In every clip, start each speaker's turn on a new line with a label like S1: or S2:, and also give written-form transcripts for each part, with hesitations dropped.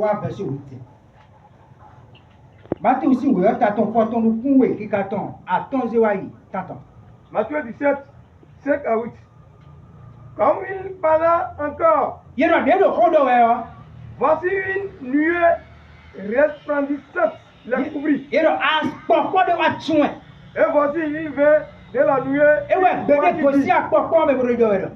S1: 3, verset 8. Matthieu aussi, oui, t'attends, faut ton coup, oui, qui t'attend. Attends, Zéwaï, t'attends.
S2: Matthieu 17, 5 à 8. Comme il parla encore,
S1: Il y a des gens
S2: voici une nuée resplendissante les couvrit.
S1: il y a pourquoi de votre soin.
S2: Et voici il vint de la nuée.
S1: Et ouais, bébé, aussi à pourquoi me brûle.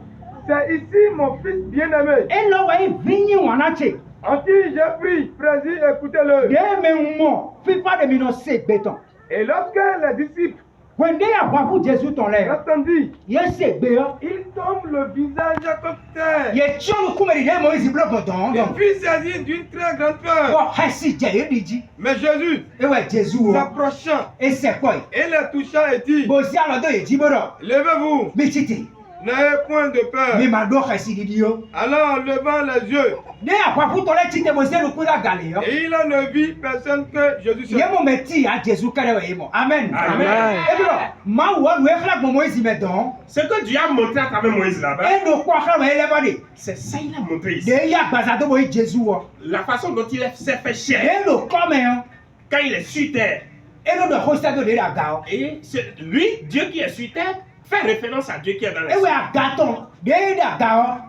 S2: C'est ici mon fils bien-aimé.
S1: Et là, ouais, vigné ou en entier.
S2: En qui j'ai pris plaisir, écoutez-le.
S1: Mais mon, fais pas de minocé béton.
S2: Et lorsque les disciples
S1: Quand il y a beaucoup de Jésus ton lèvre,
S2: entendit,
S1: il y a ces béats.
S2: il tombe le visage à terre.
S1: Il y a toujours le coup, mais il y a Moïse bloc bon
S2: Il fut saisi d'une très grande peur.
S1: Oh, si Dieu dit.
S2: Mais Jésus,
S1: Et ouais, Jésus,
S2: s'approchant,
S1: et c'est quoi?
S2: et les touchant et dit,
S1: Bon, si alors il dit, bon,
S2: levez-vous,
S1: mais titi,
S2: n'ayez point de peur.
S1: mais ma doigt, si dit,
S2: Alors, levant les yeux,
S1: né à quoi vous t'en titi, moi, c'est le coup de la galère.
S2: et il ne vit personne que Jésus
S1: Il y
S2: seul.
S1: a mon métier à Jésus, Amen.
S3: Amen.
S1: Et bien, ma ouah, nous est là pour Moïse, mettons.
S3: Ce que Dieu a montré à travers Moïse là-bas,
S1: Et nous, quoi, quand elle est venue.
S3: c'est ça qu'il a montré ici.
S1: Il y a bazar de Moïse, Jésus.
S3: La façon dont il s'est fait
S1: Et
S3: chair
S1: nous, comme,
S3: quand il est sur terre.
S1: et nous, de hoster de la gare.
S3: Et lui, Dieu qui est sur terre, fait référence à Dieu qui est dans les
S1: Et
S3: cieux.
S1: oui, à gâton, de la gare.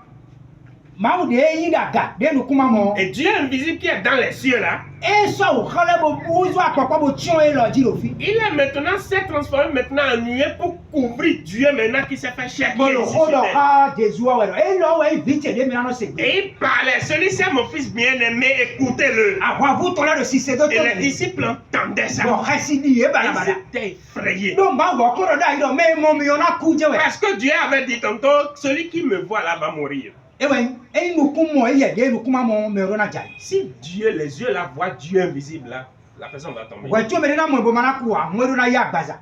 S1: Ma ou de la gare, de nous, comment.
S3: Et Dieu invisible qui est dans les cieux là,
S1: Et ça, au calme, au à quoi, au tion et l'ordi, au fil.
S3: il est maintenant, s'est transformé maintenant en nuée pour couvrir Dieu maintenant qui s'est fait chair qui
S1: Bon,
S3: est
S1: le
S3: ici sur
S1: rôle,
S3: terre.
S1: ah, Jésus, ouais. Et là, ouais, vite, et maintenant, c'est bien.
S3: Et il parlait, celui-ci est mon fils bien-aimé, écoutez-le.
S1: Ah, vous, ton là, le 6 et 2,
S3: Et les disciples entendaient ça.
S1: bon, récidi, et
S3: Ils étaient effrayés.
S1: donc, bah, on va encore là, mais mon million a coup de ouais.
S3: Parce que Dieu avait dit tantôt, celui qui me voit là va mourir.
S1: Et ouais, et nous, comment, il y a des, nous, comment, me renadjaï.
S3: Si Dieu, les yeux là voient Dieu invisible là, la personne va tomber.
S1: Ouais, tu me dis, moi, bon, quoi, moi, on a ya baza.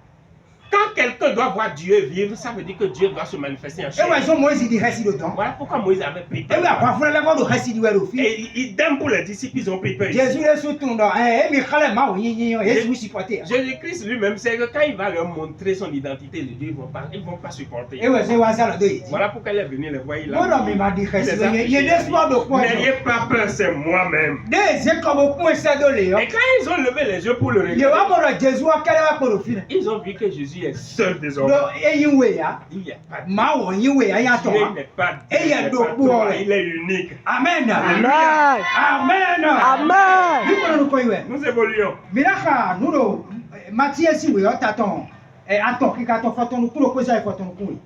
S3: Quand quelqu'un doit voir Dieu vivre, ça veut dire que Dieu doit se manifester en
S1: Et
S3: chair.
S1: ouais, son Moïse, il dit, récidi dedans.
S3: Voilà pourquoi Moïse avait pris
S1: Et
S3: peur.
S1: ouais, après, il faut l'avoir de récidi, ouais, au fil.
S3: Et idem pour les disciples, ils ont pris peur.
S1: Jésus est sous ton dos, eh, mais quand ma oui, Jésus supporté.
S3: Jésus-Christ lui-même, c'est que quand il va leur montrer son identité de Dieu, ils vont pas supporter.
S1: Et ouais, c'est hasard le deux.
S3: Voilà pourquoi il est venu les voir.
S1: Non, non, mais il m'a dit, récidi, il y a des espoirs de quoi.
S3: N'ayez pas peur, c'est moi-même.
S1: Des yeux comme au point, c'est de Léon.
S3: Et quand ils ont levé les yeux pour le
S1: Il y a
S3: regarder,
S1: un Jésus à quel est pour le film.
S3: ils ont vu que Jésus est seul désormais.
S1: Et il y a,
S3: Il n'y a pas de
S1: ma ou il y a, il y a
S3: Dieu, il n'est pas
S1: Et il y a
S3: il n'est
S1: d'autres
S3: pas toi,
S1: ouais.
S3: il est unique.
S1: Amen.
S4: Amen.
S1: Amen.
S4: Amen.
S1: Nous connaissons quoi.
S3: Nous évoluons.
S1: Milaka, nous, Matthieu, si oui, t'attends. Et attends, qui t'attend, faut-on nous pour le causer, faut-on nous.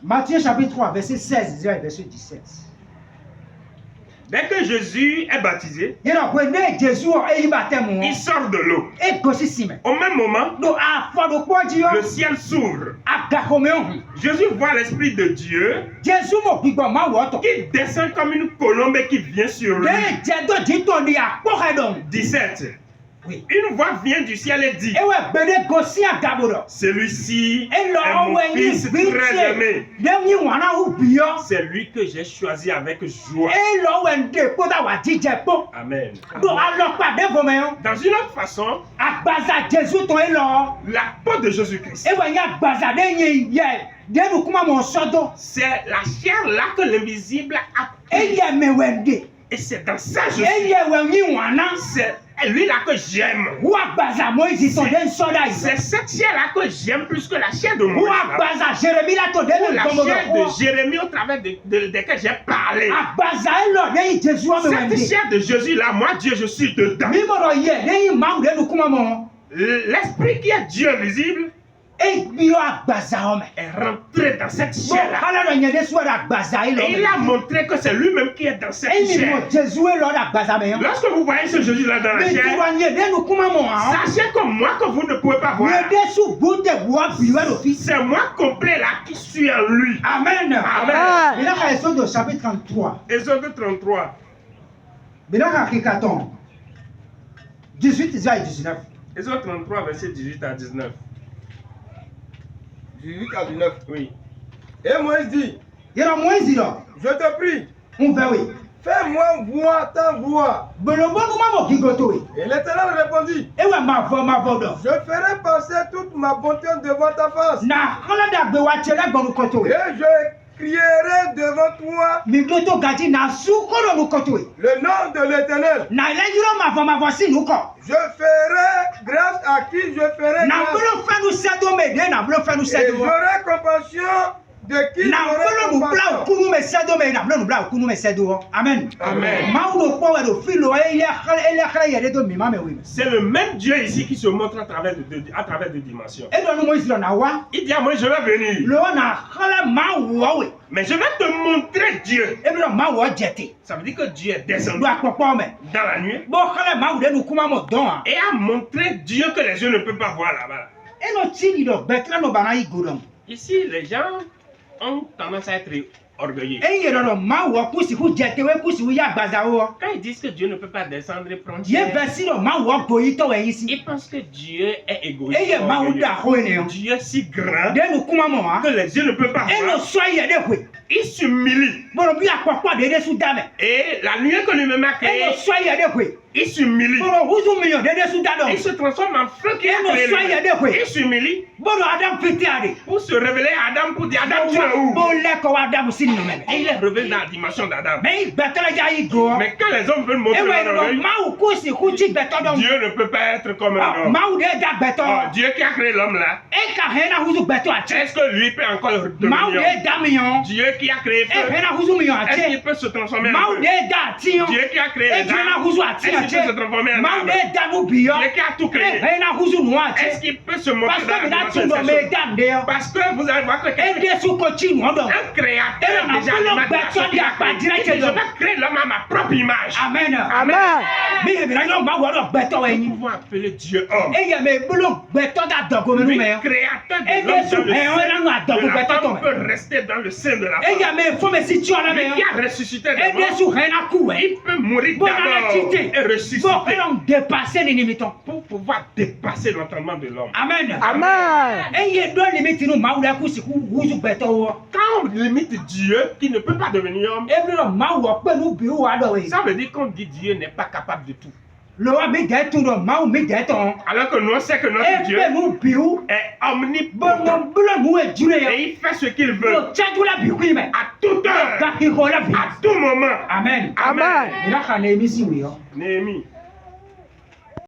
S1: Matthieu chapitre 3, verset 16, verset 17.
S3: Dès que Jésus est baptisé,
S1: Il y a un Jésus et il baptême.
S3: il sort de l'eau.
S1: Et possible.
S3: Au même moment,
S1: Donc, à fois de quoi Dieu
S3: le ciel s'ouvre.
S1: a garoméon.
S3: Jésus voit l'Esprit de Dieu
S1: Jésus m'a dit, ma ou
S3: qui descend comme une colombe et qui vient sur lui.
S1: Dieu dit, ton dit, à quoi
S3: 17.
S1: Oui.
S3: Une voix vient du ciel et dit,
S1: Et ouais, béné gossi à Gaboro.
S3: celui-ci
S1: Et
S3: est
S1: là,
S3: mon
S1: ouais,
S3: fils très aimé.
S1: Dernier wana ou bio.
S3: C'est lui que j'ai choisi avec joie.
S1: Et là, ouais, dépôt d'avoir dit Jepo.
S3: Amen.
S1: Donc, alors, pas de vos mains.
S3: Dans une autre façon,
S1: À baza Jésus, ton est là.
S3: la peau de Jésus-Christ,
S1: Et ouais, y a baza dernier, de nous, comment mon sodo.
S3: c'est la chair là que l'invisible a
S1: Et y a me wende.
S3: Et c'est dans ça que je
S1: Et
S3: suis.
S1: y a ouais, wana.
S3: C'est lui là que j'aime.
S1: Ou à baza Moïse, ils sont des soldats.
S3: C'est cette chair là que j'aime plus que la chair de
S1: Ou
S3: Moïse.
S1: à
S3: là.
S1: baza Jérémie, là, ton
S3: Ou la
S1: de
S3: chair de Jérémie au travers de laquelle j'ai parlé.
S1: À baza, là, y a Jésus, me wende.
S3: Cette chair de Jésus là, moi Dieu, je suis dedans.
S1: Mimoro ye, y a maou de nous, comment.
S3: L'esprit qui est Dieu visible
S1: Et bio à baza, homme.
S3: est rentré dans cette
S1: Bon,
S3: chair là.
S1: alors, il y a des soirs à baza,
S3: Et il a montré que c'est lui-même qui est dans cette
S1: Et il
S3: chair.
S1: dit, Jésus est là, à baza, mais.
S3: Lorsque vous voyez ce Jésus là dans la
S1: Mais tu
S3: chair,
S1: vas y aller, nous, comment.
S3: sachez que moi que vous ne pouvez pas voir,
S1: Le dessous bout de bois, bio à l'office.
S3: c'est moi complet là qui suis en lui.
S1: Amen.
S3: Amen.
S1: Mais là, ils sont au chapitre 33.
S3: Exode 33.
S1: Mais là, quand il 18 et 19.
S3: Exode 33, verset 18 à 19.
S2: 18 à 19.
S3: Oui.
S2: Et Moïse dit,
S1: Il y a moins dit là.
S2: je te prie,
S1: On va oui.
S2: fais-moi voir ta voix.
S1: Belombo, comment qui goto oui.
S2: Et l'Éternel répondit,
S1: Et ouais, ma voix donc.
S2: je ferai passer toute ma bonté devant ta face.
S1: Na, on a d'abord watché là, bon, koto
S2: Et
S1: oui.
S2: je crierai devant toi
S1: Mi do to gadi na su kolo nu koto.
S2: le nom de l'Éternel.
S1: Na ile yiro ma voici nu ko.
S2: Je ferai grâce à qui je ferai
S1: Na
S2: grâce.
S1: bolo fa nu sedo me de na bolo fa nu
S2: Et
S1: sedo.
S2: j'aurai compassion de qui
S1: Na
S2: j'aurai
S1: bolo nu bla
S2: compassion.
S1: kunu me sedo me na bolo nu bla kunu me sedo. Amen.
S3: Amen.
S1: Ma uno po we do filo ele khala yede do mi ma me we.
S3: C'est le même Dieu ici qui se montre à travers deux dimensions.
S1: E do nu mo islo na wa.
S3: Il dit à moi, je vais venir.
S1: Lo na khala ma wo we.
S3: Mais je vais te montrer Dieu.
S1: E bi do ma wo jete.
S3: Ça veut dire que Dieu est descendu
S1: Do apopo me.
S3: dans la nuit
S1: Bo khala ma wo de nu kuma mo don.
S3: et a montré Dieu que les yeux ne peuvent pas voir là-bas.
S1: E no tini do betra no bana igodon.
S3: Ici, les gens ont tendance à être orgueilleux.
S1: E yero do ma wo kusi ku jete we kusi wu ya gbaza wo.
S3: Quand ils disent que Dieu ne peut pas descendre et prendre
S1: Ye
S3: terre,
S1: versi do ma wo go yi to we yin si.
S3: ils pensent que Dieu est égoïste.
S1: E ye ma wo
S3: orgueilleux.
S1: da ho ne yo.
S3: Dieu est si grand
S1: De nu kuma mo ha.
S3: que les yeux ne peuvent pas
S1: E no
S3: voir.
S1: so ye de kwe.
S3: Il s'humilie.
S1: Boro bi apopo de de su dame.
S3: Et la nuit que lui-même a
S1: E
S3: créée,
S1: no so ye de kwe.
S3: il s'humilie.
S1: Boro huzu million de de su dado.
S3: Il se transforme en feu qui
S1: Et
S3: a
S1: nous
S3: créé
S1: soyons
S3: lui-même.
S1: des fois.
S3: Il s'humilie
S1: Boro adam fiti ade.
S3: pour se révéler à Adam pour dire Adam, tu es où?
S1: Bo le ko adam sin no me.
S3: Et il est révélé dans la dimension d'Adam.
S1: Me betala ja yi go.
S3: Mais quand les hommes veulent
S1: E
S3: montrer
S1: we
S3: leur
S1: no
S3: orgueil,
S1: ma wo kusi ku ji betodon.
S3: Dieu ne peut pas être comme un homme.
S1: Ma wo de da beto.
S3: Oh, Dieu qui a créé l'homme là,
S1: E ka hena huzu beto a che.
S3: est-ce que lui peut encore
S1: Ma wo
S3: devenir?
S1: de da million.
S3: Dieu qui a créé
S1: E
S3: feu,
S1: hena huzu million a
S3: est-ce qu'il
S1: che.
S3: peut se transformer
S1: Ma
S3: en
S1: wo
S3: feu?
S1: de da ti yo.
S3: Dieu qui a créé
S1: E
S3: les
S1: hena
S3: arbres,
S1: huzu a ti a
S3: est-ce qu'il peut se
S1: che.
S3: transformer en
S1: Ma wo
S3: arbre?
S1: de da nu biyo.
S3: Dieu qui a tout
S1: E
S3: créé,
S1: hena huzu nu a
S3: est-ce
S1: che.
S3: qu'il peut se montrer
S1: Parce
S3: dans la
S1: que da
S3: dimension
S1: tu do me
S3: sexuelle?
S1: da de yo.
S3: Parce que vous allez voir que
S1: E
S3: quelqu'un,
S1: de su ko chi no do.
S3: un créateur
S1: Et
S3: déjà
S1: on a
S3: l'imagination
S1: besoin
S3: qu'il a
S1: d'y
S3: créé.
S1: apprendre
S3: Il dit, je vais créer l'homme à ma propre image.
S1: Amen.
S2: Amen.
S1: Mi e bira yo ma wo do beto we
S3: Nous
S1: yin.
S3: pouvons appeler Dieu homme.
S1: E ye me bulu beto da dogo me nu
S3: Lui,
S1: me yo.
S3: créateur
S1: Et
S3: de l'homme
S1: Jésus,
S3: dans le
S1: et on est dans la
S3: sein de
S1: double
S3: la
S1: bêtise,
S3: femme
S1: mais.
S3: peut rester dans le sein de la
S1: E ye
S3: femme.
S1: me fo me si tu ala me
S3: Lui
S1: yo.
S3: qui a ressuscité
S1: E
S3: des morts,
S1: de su hena ku we.
S3: il peut mourir
S1: Bon
S3: d'abord
S1: ala tite.
S3: et ressusciter
S1: Bon e on dépasser les limites.
S3: pour pouvoir dépasser l'entendement de l'homme.
S1: Amen.
S2: Amen.
S1: E ye do limite nu ma wo da ku si ku wuzu beto wo.
S3: Quand on limite Dieu qui ne peut pas devenir homme,
S1: E bira ma wo pe nu bi wo ado we.
S3: ça veut dire qu'on dit Dieu n'est pas capable de tout.
S1: Lo wa mi de tu do ma wo mi de ton.
S3: Alors que nous on sait que notre
S1: E
S3: Dieu
S1: pe nu bi wo.
S3: est
S1: Bon
S3: omnipotent
S1: mo bulu mu e jure yo.
S3: et il fait ce qu'il veut
S1: Lo chaju la bi ku me.
S3: à toute heure,
S1: Ga hi ho la bi.
S3: à tout moment.
S1: Amen.
S2: Amen.
S1: Ira ka na emi si we yo.
S3: Néhémie